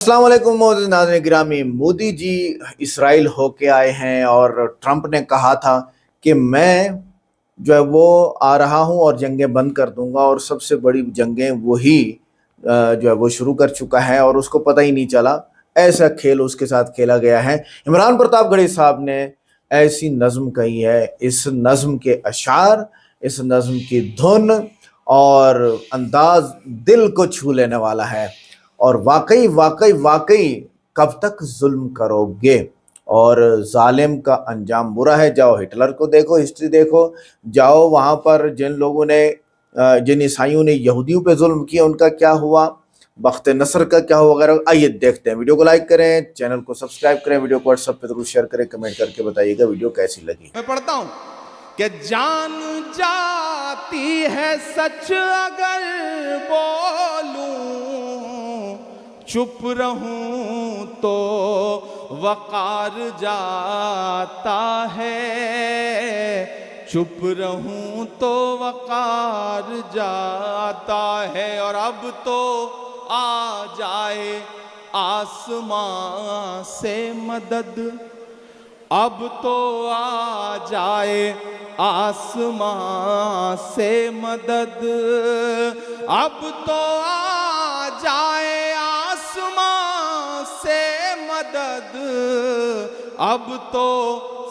अस्सलाम वालेकुम मोअज़्ज़िज़ नाज़रीन गिरामी। मोदी जी इसराइल होके आए हैं और ट्रंप ने कहा था कि मैं जो है वो आ रहा हूं और जंगें बंद कर दूंगा, और सबसे बड़ी जंगें वही जो है वो शुरू कर चुका है और उसको पता ही नहीं चला। ऐसा खेल उसके साथ खेला गया है। इमरान प्रतापगढ़ी साहब ने ऐसी नज्म कही है, इस नज्म के अशार, इस नज्म की धुन और अंदाज दिल को छू लेने वाला है। और वाकई वाकई वाकई कब तक जुल्म करोगे, और जालिम का अंजाम बुरा है। जाओ हिटलर को देखो, हिस्ट्री देखो, जाओ वहां पर जिन लोगों ने जिन ईसाइयों ने यहूदियों पे जुल्म किया उनका क्या हुआ, बख्त नसर का क्या हुआ वगैरह। आइए देखते हैं। वीडियो को लाइक करें, चैनल को सब्सक्राइब करें, वीडियो को व्हाट्सएप पे जरूर शेयर करें, कमेंट करके बताइएगा वीडियो कैसी लगी। मैं पढ़ता हूं कि जान जाती है सच अगर बोलूं, चुप रहूं तो वकार जाता है, चुप रहूं तो वकार जाता है। और अब तो आ जाए आसमां से मदद, अब तो आ जाए आसमां से मदद, अब तो आ जाए आसमां से मदद, अब तो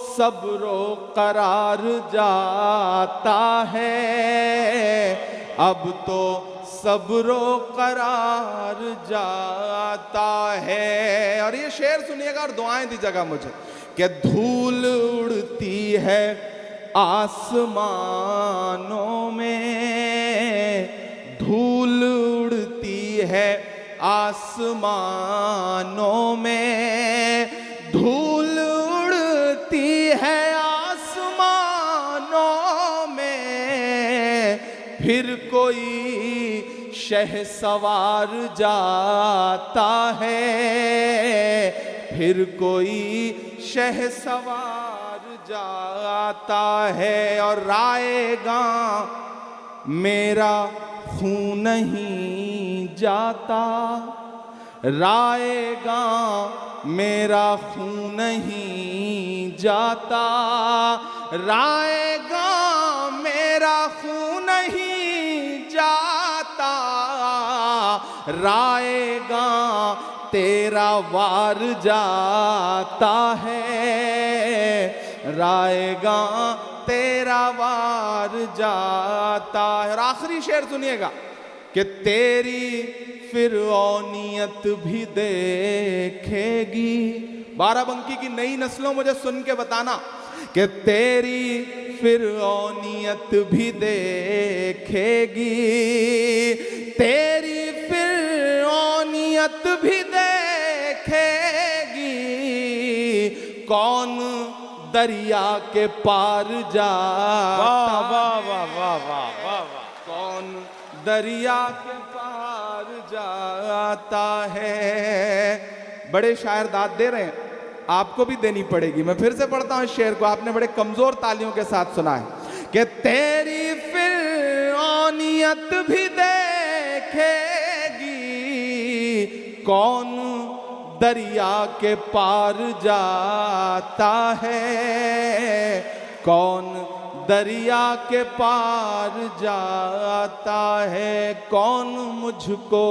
सब्रो करार जाता है, अब तो सब्रो करार जाता है। और ये शेर सुनिएगा और दुआएं दीजिएगा मुझे कि धूल उड़ती है आसमानों में, धूल उड़ती है आसमानों में, धूल उड़ती है आसमानों में, फिर कोई शहसवार जाता है, फिर कोई शहसवार जाता है। और रायगा मेरा खून नहीं जाता, रायगा मेरा खून नहीं जाता, रायगा मेरा खून नहीं जाता, रायगा तेरा वार जाता है, रायगा तेरा वार जाता है। और आखिरी शेर सुनिएगा कि तेरी फिरौनियत भी देखेगी। बाराबंकी की नई नस्लों मुझे सुन के बताना कि तेरी फिरौनियत भी देखेगी, तेरी फिरौनियत भी देखेगी। कौन दरिया के पार जाता, वाह वाह वाह वाह वाह वाह, कौन दरिया के पार जाता है। बड़े शायर दाद दे रहे हैं, आपको भी देनी पड़ेगी। मैं फिर से पढ़ता हूं इस शेर को, आपने बड़े कमजोर तालियों के साथ सुना है कि तेरी फिरौनियत भी देखेगी, कौन दरिया के पार जाता है, कौन दरिया के पार जाता है, कौन मुझको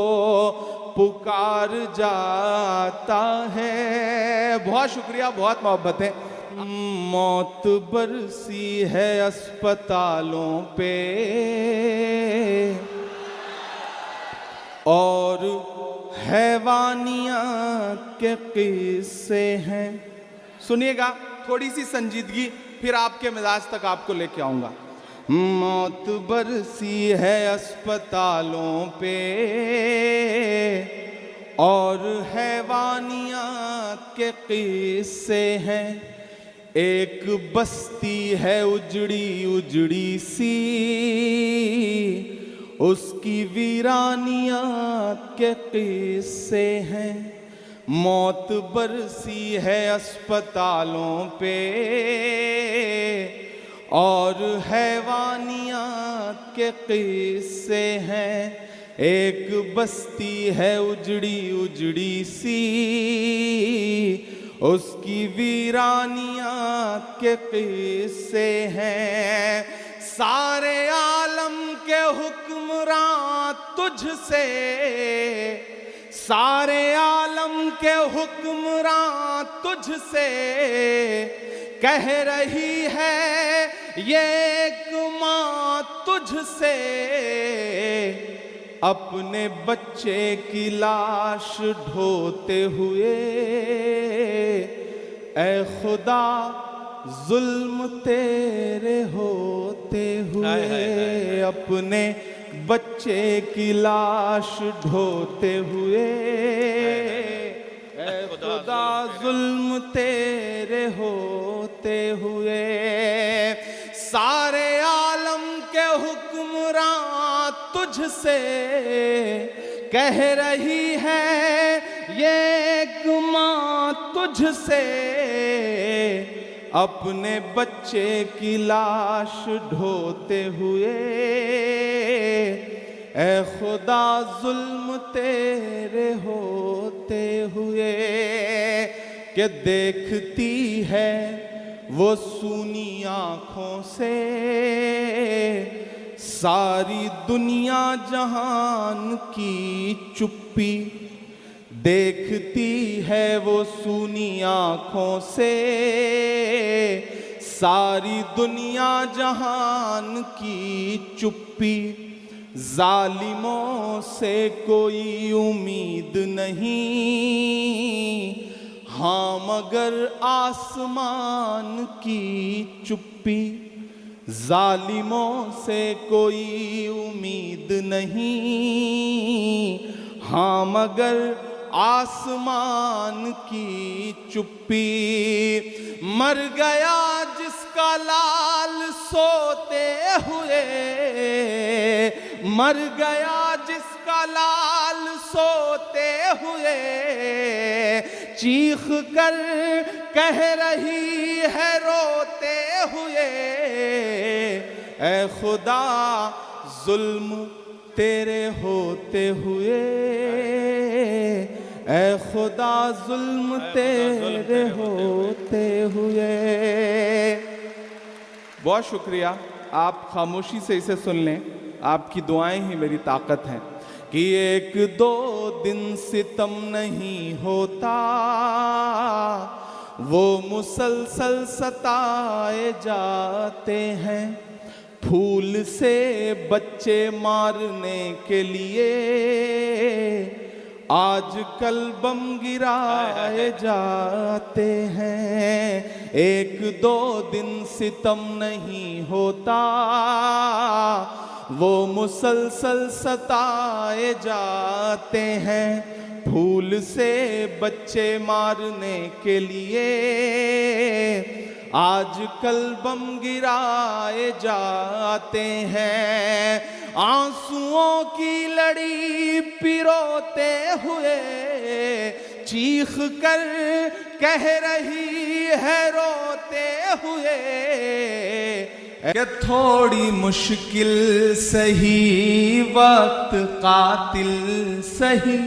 पुकार जाता है। बहुत शुक्रिया, बहुत मोहब्बत है। मौत बरसी है अस्पतालों पे और हैवानियत के किस्से हैं। सुनिएगा, थोड़ी सी संजीदगी, फिर आपके मिजाज तक आपको लेके आऊंगा। मौत बरसी है अस्पतालों पे और हैवानियत के किस्से हैं। एक बस्ती है उजड़ी उजड़ी सी, उसकी वीरानियत के किस्से हैं। मौत बरसी है अस्पतालों पे और हैवानियत के किस्से हैं। एक बस्ती है उजड़ी उजड़ी सी, उसकी वीरानियां के किस्से हैं। सारे आलम के हुक्मरान तुझसे, सारे आलम के हुक्मरान तुझसे कह रही है ये एक माँ तुझसे, अपने बच्चे की लाश ढोते हुए। ऐ खुदा जुल्म तेरे होते हुए, अपने बच्चे की लाश ढोते हुए। ऐ खुदा जुल्म तेरे होते हुए। सारे आलम के हुक्मरान तुझसे कह रही है ये एक माँ तुझसे, अपने बच्चे की लाश ढोते हुए। ऐ खुदा जुल्म तेरे होते हुए। कि देखती है वो सूनी आँखों से सारी दुनिया जहान की चुप्पी, देखती है वो सूनी आँखों से सारी दुनिया जहान की चुप्पी। जालिमों से कोई उम्मीद नहीं, हाँ मगर आसमान की चुप्पी। जालिमों से कोई उम्मीद नहीं, हाँ मगर आसमान की चुप्पी। मर गया जिसका लाल सोते हुए, मर गया जिसका लाल सोते हुए। चीख कर कह रही है रोते हुए। ऐ खुदा जुल्म तेरे होते हुए, ऐ खुदा जुल्म तेरे होते हुए। बहुत शुक्रिया, आप खामोशी से इसे सुन लें, आपकी दुआएं ही मेरी ताकत हैं। कि एक दो दिन सितम नहीं होता, वो मुसलसल सताए जाते हैं। फूल से बच्चे मारने के लिए आजकल बम गिराए जाते हैं। एक दो दिन सितम नहीं होता, वो मुसलसल सताए जाते हैं। फूल से बच्चे मारने के लिए आजकल बम गिराए जाते हैं। आंसुओं की लड़ी पिरोते हुए चीख कर कह रही है रोते हुए कि थोड़ी मुश्किल सही वक्त कातिल सही,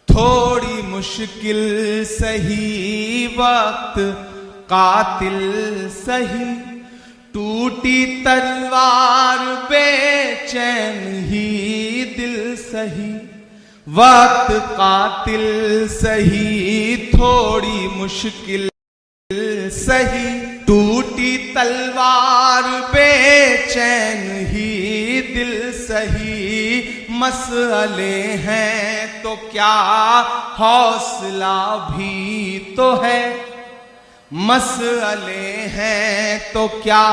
थोड़ी मुश्किल सही वक्त कातिल सही। टूटी तलवार बेचैन ही दिल सही, वक्त कातिल सही। थोड़ी मुश्किल सही, टूटी तलवार बेचैन ही दिल सही। मसले हैं तो क्या हौसला भी तो है, मसले हैं तो क्या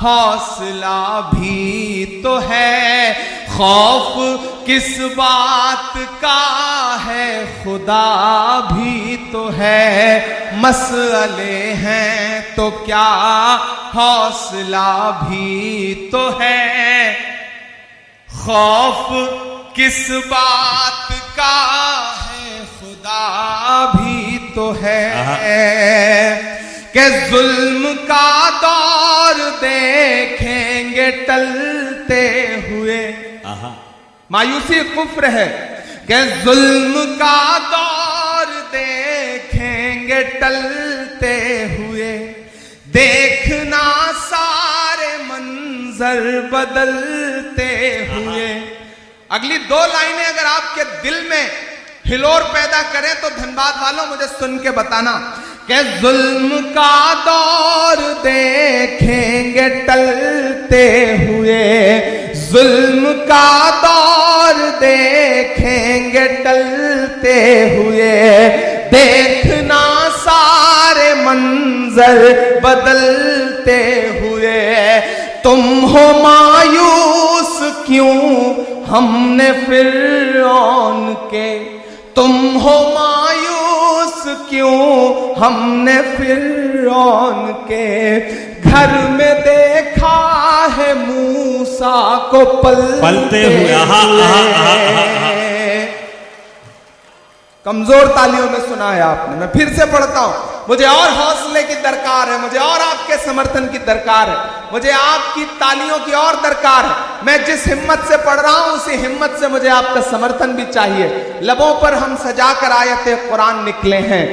हौसला भी तो है। खौफ किस बात का है खुदा भी तो है। मसले हैं तो क्या हौसला भी तो है। खौफ किस बात का है खुदा भी तो है। कि जुल्म का दौर देखेंगे टलते हुए, मायूसी कुफ्र है कि जुल्म का दौर देखेंगे टलते हुए, देखना सारे मंजर बदलते हुए। अगली दो लाइनें अगर आपके दिल में हिलोर पैदा करें तो धनबाद वालों मुझे सुन के बताना कि जुल्म का दौर देखेंगे टलते हुए, जुल्म का दौर देखेंगे टलते हुए, देखना सारे मंजर बदलते हुए। तुम हो मायूस क्यों हमने फिरौन के, तुम हो मायूस क्यों हमने फिरौन के, घर में देखा है मूसा को पलते हुए। कमजोर तालियों में सुना है आपने, मैं फिर से पढ़ता हूं। मुझे और हौसले की दरकार है, मुझे और आपके समर्थन की दरकार है, मुझे आपकी तालियों की और दरकार है। मैं जिस हिम्मत से पढ़ रहा हूं उसी हिम्मत से मुझे आपका समर्थन भी चाहिए। लबों पर हम सजाकर आयते कुरान निकले हैं,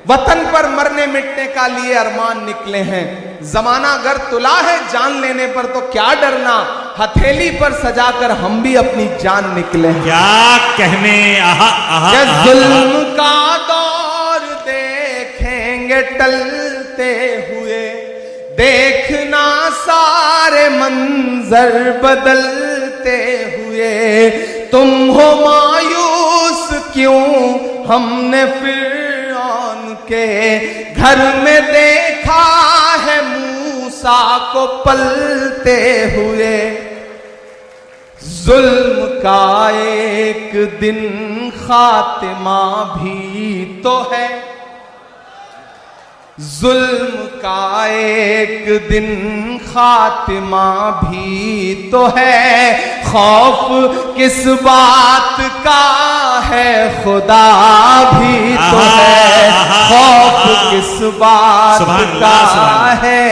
वतन पर मरने मिटने का लिए अरमान निकले हैं। जमाना अगर तुला है जान लेने पर तो क्या डरना, हथेली पर सजाकर हम भी अपनी जान निकले हैं। क्या कहने, आहा आहा, जुल्म का दौर देखेंगे टलते हुए, देखना सारे मंजर बदलते हुए। तुम हो मायूस क्यों हमने फिरौन के, घर में देखा है मूसा को पलते हुए। जुल्म का एक दिन खातिमा भी तो है, जुल्म का एक दिन खातिमा भी तो है। खौफ किस बात का है खुदा भी तो है, खौफ किस बात का है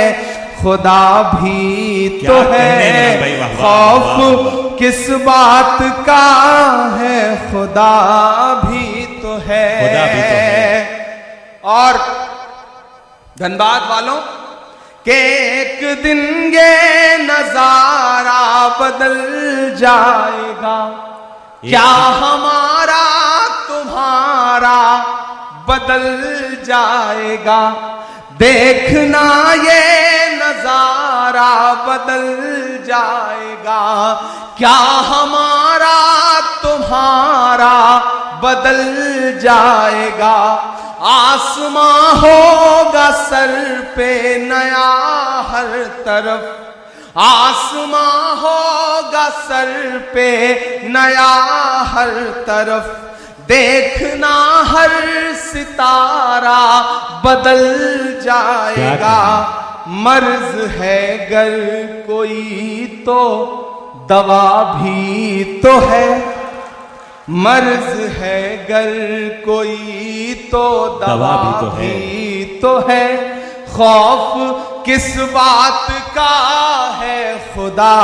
खुदा भी तो है, खौफ किस बात का है खुदा भी तो है। और धनबाद वालों के एक दिन ये नजारा बदल जाएगा, क्या हमारा तुम्हारा बदल जाएगा। देखना ये नजारा बदल जाएगा, क्या हमारा तुम्हारा बदल जाएगा। आसमां होगा सर पे नया हर तरफ, आसमां होगा सर पे नया हर तरफ। देखना हर सितारा बदल जाएगा। मर्ज है गर कोई तो दवा भी तो है, मर्ज है गर कोई तो दवा भी तो है। खौफ किस बात का है खुदा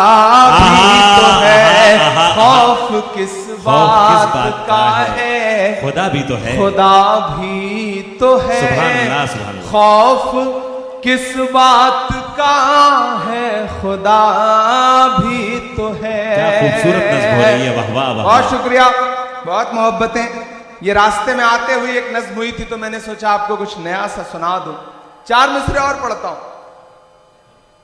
भी तो है, खौफ किस बात का है खुदा भी तो है, खुदा भी तो है। सुभान अल्लाह, सुभान अल्लाह। खौफ किस बात का है खुदा भी तो है। क्या खूबसूरत नज़्म हो रही है, वाह वाह वाह। बहुत शुक्रिया, बहुत मोहब्बतें। ये रास्ते में आते हुए एक नज़्म हुई थी तो मैंने सोचा आपको कुछ नया सा सुना दूं। 4 मिसरे और पढ़ता हूं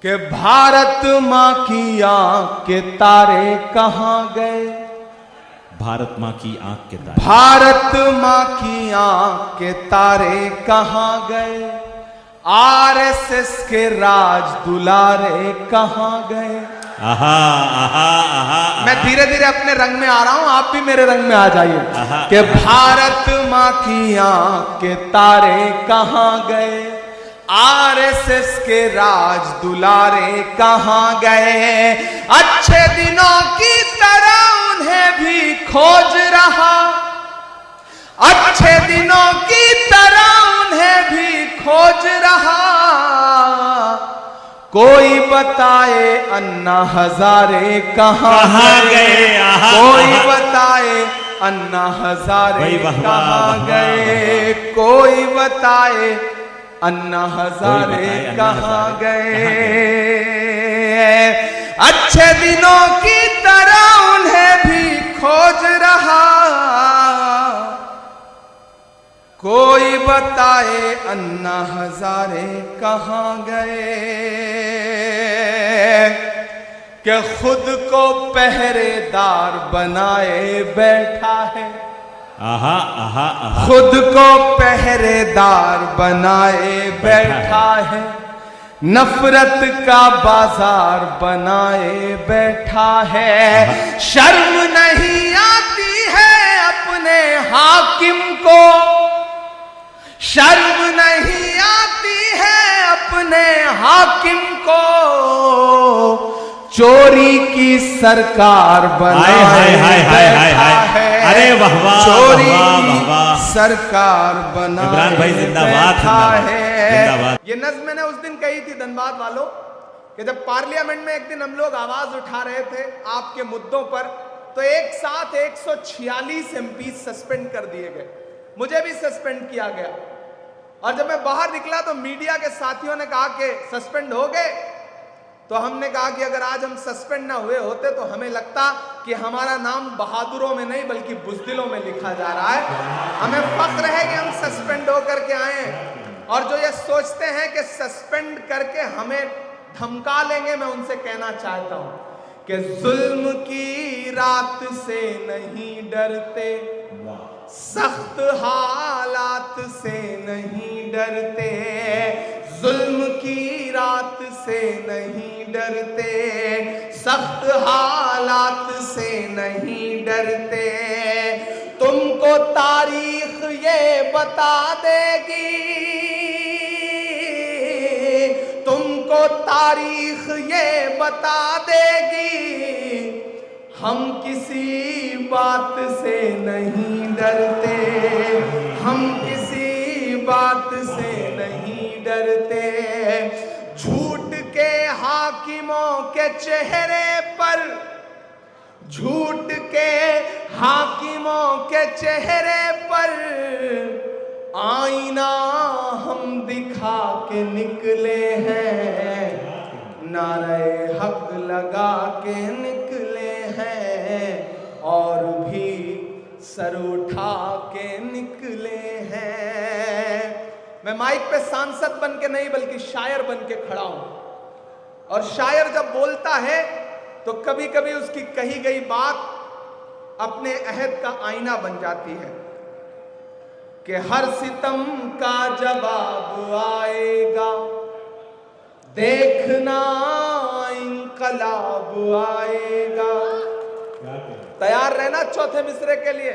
कि भारत माँ की आंख के तारे कहां गए, भारत माँ की आंख के तारे, भारत माँ की आंख के तारे कहां गए। आरएसएस के राज दुलारे कहां गए। आहा आहा आहा। मैं धीरे धीरे अपने रंग में आ रहा हूं, आप भी मेरे रंग में आ जाइए। कि भारत माँ की आंख के तारे कहां गए, आरएसएस के राज दुलारे कहां गए। अच्छे दिनों की तरह उन्हें भी खोज रहा, अच्छे दिनों की तरह उन्हें भी खोज रहा। कोई बताए अन्ना हजारे कहाँ कहाँ गए, गए, आहा, कोई आहा। बताए अन्ना हजारे भाई वाह, वाह, कहाँ वाह, गए, कोई बताए अन्ना हजारे बताए अन्ना कहाँ हजारे गए। अच्छे दिनों की तरह उन्हें भी खोज रहा, कोई बताए अन्ना हजारे कहाँ गए। कि खुद को पहरेदार बनाए बैठा है, आहा आहा आहा। खुद को पहरेदार बनाए बैठा है, नफरत का बाजार बनाए बैठा है। शर्म नहीं आती है अपने हाकिम को, शर्म नहीं आती है अपने हाकिम को, चोरी की सरकार बनाए हाय, हाय, हाय, हाय, हाय। बैठा है। अरे वाह, वाह, चोरी वाह, वाह, की वाह। सरकार बनाए इमरान भाई जिंदाबाद, बैठा जिंदाबाद, है। जिंदाबाद। ये नज़्म मैंने उस दिन कही थी धनबाद वालों, कि जब पार्लियामेंट में एक दिन हम लोग आवाज उठा रहे थे आपके मुद्दों पर, तो एक साथ 146 एमपी सस्पेंड कर दिए गए, मुझे भी सस्पेंड किया गया। और जब मैं बाहर निकला तो मीडिया के साथियों ने कहा कि सस्पेंड हो गए, तो हमने कहा कि अगर आज हम सस्पेंड ना हुए होते तो हमें लगता कि हमारा नाम बहादुरों में नहीं बल्कि बुज़दिलों में लिखा जा रहा है। हमें फख्र है कि हम सस्पेंड होकर के आए हैं। और जो ये सोचते हैं कि सस्पेंड करके हमें धमका लेंगे, मैं उनसे कहना चाहता हूं कि जुल्म की रात से नहीं डरते, सख्त हालात से नहीं डरते, जुल्म की रात से नहीं डरते, सख्त हालात से नहीं डरते। तुमको तारीख ये बता देगी, तुमको तारीख ये बता देगी, हम किसी बात से नहीं डरते, हम किसी बात से नहीं डरते। झूठ के हाकिमों के चेहरे पर, झूठ के हाकिमों के चेहरे पर आईना हम दिखा के निकले हैं, नारे हक लगा के निकले हैं, और भी सर उठा के निकले हैं। मैं माइक पे सांसद बन के नहीं बल्कि शायर बन के खड़ा हूं, और शायर जब बोलता है तो कभी कभी उसकी कही गई बात अपने अहद का आईना बन जाती है कि हर सितम का जवाब आएगा, देखना इंकलाब आएगा। तैयार रहना चौथे मिसरे के लिए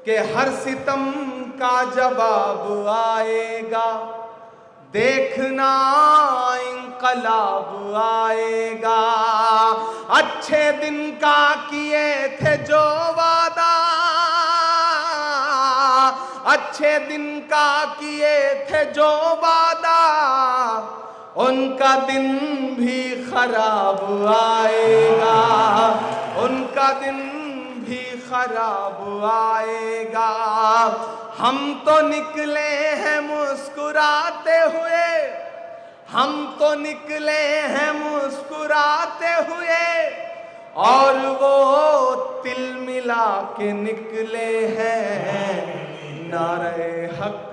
कि हर सितम का जवाब आएगा, देखना इंकलाब आएगा। अच्छे दिन का किए थे जो वादा, अच्छे दिन का किए थे जो वादा, उनका दिन भी खराब आएगा, उनका दिन भी खराब आएगा। हम तो निकले हैं मुस्कुराते हुए, हम तो निकले हैं मुस्कुराते हुए, और वो तिल मिला के निकले हैं, नारे हक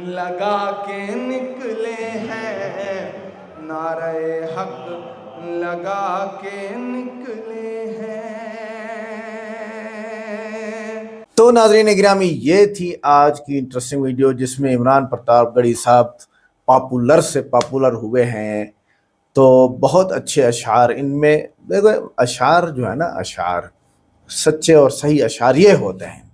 लगा के निकले हैं, नारे हक लगा के निकले हैं। तो नाज़रीन गिरामी, ये थी आज की इंटरेस्टिंग वीडियो जिसमें इमरान प्रतापगढ़ी साहब पॉपुलर से पॉपुलर हुए हैं। तो बहुत अच्छे अशार इनमें, देखो अशार जो है ना, अशार सच्चे और सही अशारिये होते हैं,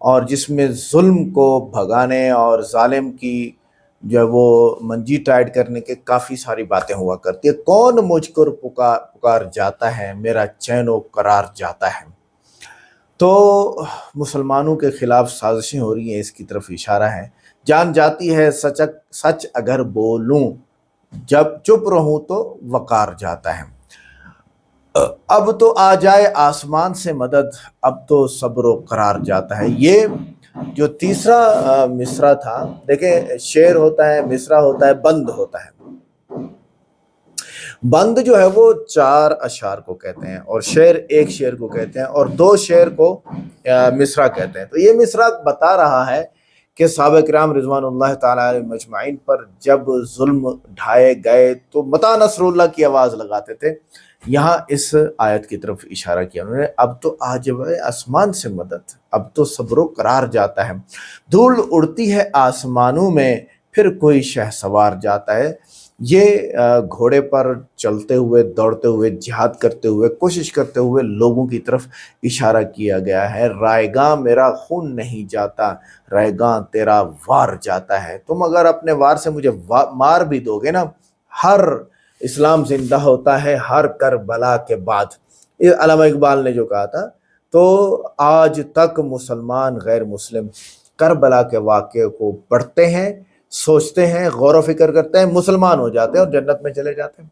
और जिसमें जुल्म को भगाने और जालिम की जो है वो मंजी टाइट करने के काफ़ी सारी बातें हुआ करती है। कौन मुझको पुकार जाता है, मेरा चैन व करार जाता है। तो मुसलमानों के ख़िलाफ़ साजिशें हो रही हैं, इसकी तरफ इशारा है। जान जाती है सच अगर बोलूं, जब चुप रहूं तो वकार जाता है। अब तो आ जाए आसमान से मदद, अब तो सब्र करार जाता है। ये जो तीसरा मिसरा था, देखें शेर होता है, मिसरा होता है, बंद होता है। बंद जो है वो 4 अशार को कहते हैं और शेर एक शेर को कहते हैं और 2 शेर को मिसरा कहते हैं। तो ये मिसरा बता रहा है कि सहाबा किराम रिज़वानुल्लाह ताला अलैहिम अजमाइन पर जब जुल्म ढाए गए तो मता नसरुल्लाह की आवाज़ लगाते थे। यहाँ इस आयत की तरफ इशारा किया उन्होंने, अब तो आ जाए आसमान से मदद, अब तो सब्र करार जाता है। धूल उड़ती है आसमानों में, फिर कोई शहसवार जाता है। ये घोड़े पर चलते हुए, दौड़ते हुए, जिहाद करते हुए, कोशिश करते हुए लोगों की तरफ इशारा किया गया है। रायगां मेरा खून नहीं जाता, रायगां तेरा वार जाता है। तुम अगर अपने वार से मुझे मार भी दोगे ना, हर इस्लाम जिंदा होता है हर करबला के बाद। ये अल्लामा इकबाल ने जो कहा था। तो आज तक मुसलमान गैर मुस्लिम करबला के वाक़े को पढ़ते हैं, सोचते हैं, गौर फिक्र करते हैं, मुसलमान हो जाते हैं और जन्नत में चले जाते हैं।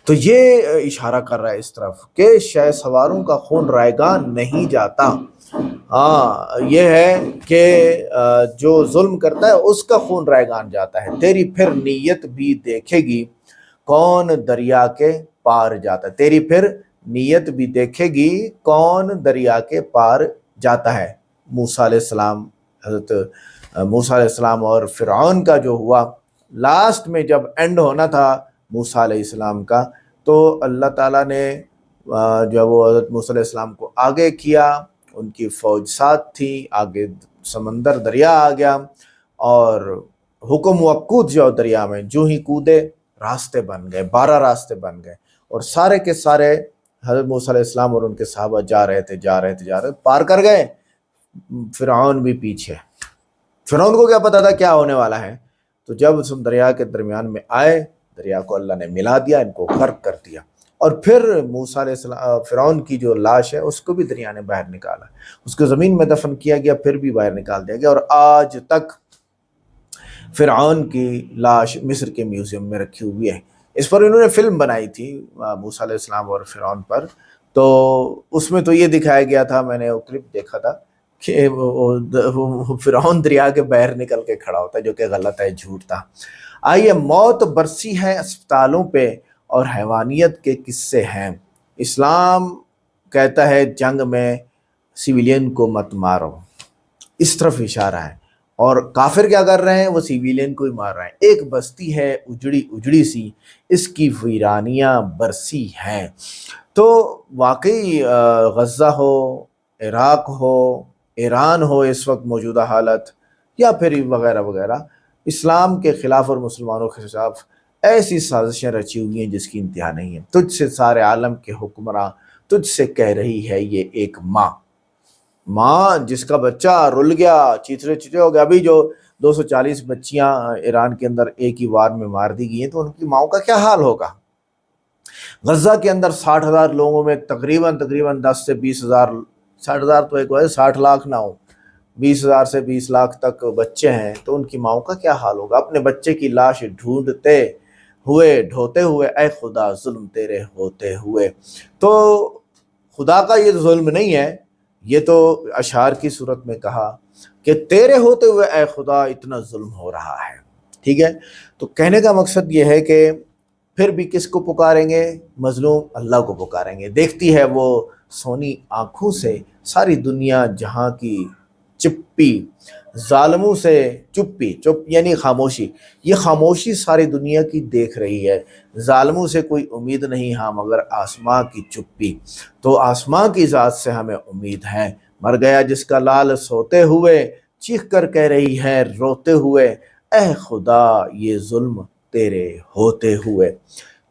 तो ये इशारा कर रहा है इस तरफ कि शहसवारों का खून रायगां नहीं जाता। हाँ, ये है कि जो जुल्म करता है उसका खून रायगान जाता है। तेरी फिर नीयत भी देखेगी कौन दरिया के पार जाता है, तेरी फिर नीयत भी देखेगी कौन दरिया के पार जाता है। मूसा अलैहिस्सलाम, हज़रत मूसा अलैहिस्सलाम और फ़िरऔन का जो हुआ, लास्ट में जब एंड होना था मूसा अलैहिस्सलाम का, तो अल्लाह ताला ने जो वो हज़रत मूसा अलैहिस्सलाम को आगे किया, उनकी फ़ौज साथ थी, आगे समंदर दरिया आ गया और हुक्म हुआ कूद जाओ दरिया में। जो ही कूदे रास्ते बन गए, 12 रास्ते बन गए और सारे के सारे हज़रत मूसा अलैहिस्सलाम और उनके सहाबा जा रहे थे, पार कर गए। फ़िरऔन भी पीछे। फ़िरऔन को क्या पता था क्या होने वाला है। तो जब उस दरिया के दरमियान में आए, दरिया को अल्लाह ने मिला दिया, इनको गर्क कर दिया और फिर मूसा अलैहिस्सलाम, फ़िरऔन की जो लाश है उसको भी दरिया ने बाहर निकाला, उसको ज़मीन में दफन किया गया, फिर भी बाहर निकाल दिया गया और आज तक फ़िरऔन की लाश मिस्र के म्यूज़ियम में रखी हुई है। इस पर इन्होंने फ़िल्म बनाई थी मूसा अलैहिस्सलाम और फ़िरऔन पर। तो उसमें तो ये दिखाया गया था, मैंने वो क्लिप देखा था कि वो फ़िरऔन दरिया के बाहर निकल के खड़ा होता है, जो कि गलत है, झूठ था। आइए, मौत बरसी है अस्पतालों पे और हैवानियत के किस्से हैं। इस्लाम कहता है जंग में सिविलियन को मत मारो, इस तरफ इशारा है। और काफिर क्या कर रहे हैं, वो सिविलियन को ही मार रहे हैं। एक बस्ती है उजड़ी उजड़ी सी, इसकी वीरानियां बरसी हैं। तो वाकई गज़ा हो, इराक हो, ईरान हो, इस वक्त मौजूदा हालत या फिर वगैरह वगैरह, इस्लाम के ख़िलाफ़ और मुसलमानों के खिलाफ ऐसी साजिशें रची हुई हैं जिसकी इंतहा नहीं है। तुझसे सारे आलम के हुक्मरान, तुझसे कह रही है ये एक माँ जिसका बच्चा रुल गया, चीथड़े चीथड़े हो गया। अभी जो 240 बच्चियां ईरान के अंदर एक ही वार में मार दी गई हैं, तो उनकी माओं का क्या हाल होगा। गज़ा के अंदर 60,000 लोगों में तकरीबन 10 से 20,000, 60,000 तो एक 60 लाख ना हो, 20,000 से 20 लाख तक बच्चे हैं, तो उनकी माओं का क्या हाल होगा। अपने बच्चे की लाश ढूंढते हुए, ढोते हुए, ऐ खुदा जुल्म तेरे होते हुए। तो खुदा का ये जुल्म नहीं है, ये तो अशार की सूरत में कहा कि तेरे होते हुए ऐ खुदा इतना जुल्म हो रहा है। ठीक है, तो कहने का मकसद ये है कि फिर भी किसको पुकारेंगे, मजलूम अल्लाह को पुकारेंगे। देखती है वो सोनी आंखों से सारी दुनिया जहां की चुप्पी, जालिमों से चुप्पी, चुप यानी खामोशी, ये खामोशी सारी दुनिया की देख रही है। जालिमों से कोई उम्मीद नहीं हाँ मगर आसमां की चुप्पी, तो आसमां की ज़ात से हमें उम्मीद है। मर गया जिसका लाल सोते हुए, चीख कर कह रही है रोते हुए, ऐ खुदा ये जुल्म तेरे होते हुए।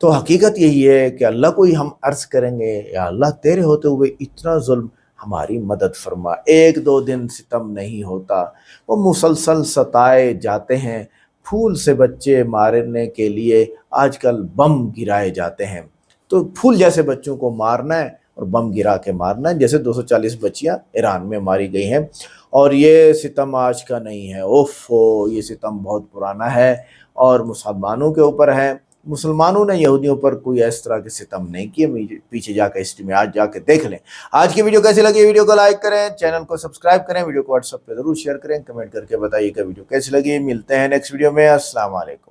तो हकीकत यही है कि अल्लाह को ही हम अर्ज़ करेंगे, या अल्लाह तेरे होते हुए इतना जुल्म, हमारी मदद फरमा। 1-2 दिन सितम नहीं होता, वो मुसलसल सताए जाते हैं। फूल से बच्चे मारने के लिए आजकल बम गिराए जाते हैं। तो फूल जैसे बच्चों को मारना है और बम गिरा के मारना, जैसे 240 बच्चियां ईरान में मारी गई हैं। और ये सितम आज का नहीं है, ओफो, ये सितम बहुत पुराना है और मुसलमानों के ऊपर है। मुसलमानों ने यहूदियों पर कोई इस तरह के सितम नहीं किए, पीछे जाकर हिस्ट्री में आज जाके देख लें। आज की वीडियो कैसी लगी, वीडियो को लाइक करें, चैनल को सब्सक्राइब करें, वीडियो को व्हाट्सएप पे जरूर शेयर करें, कमेंट करके बताइए कि वीडियो कैसी लगी। मिलते हैं नेक्स्ट वीडियो में। अस्सलाम वालेकुम।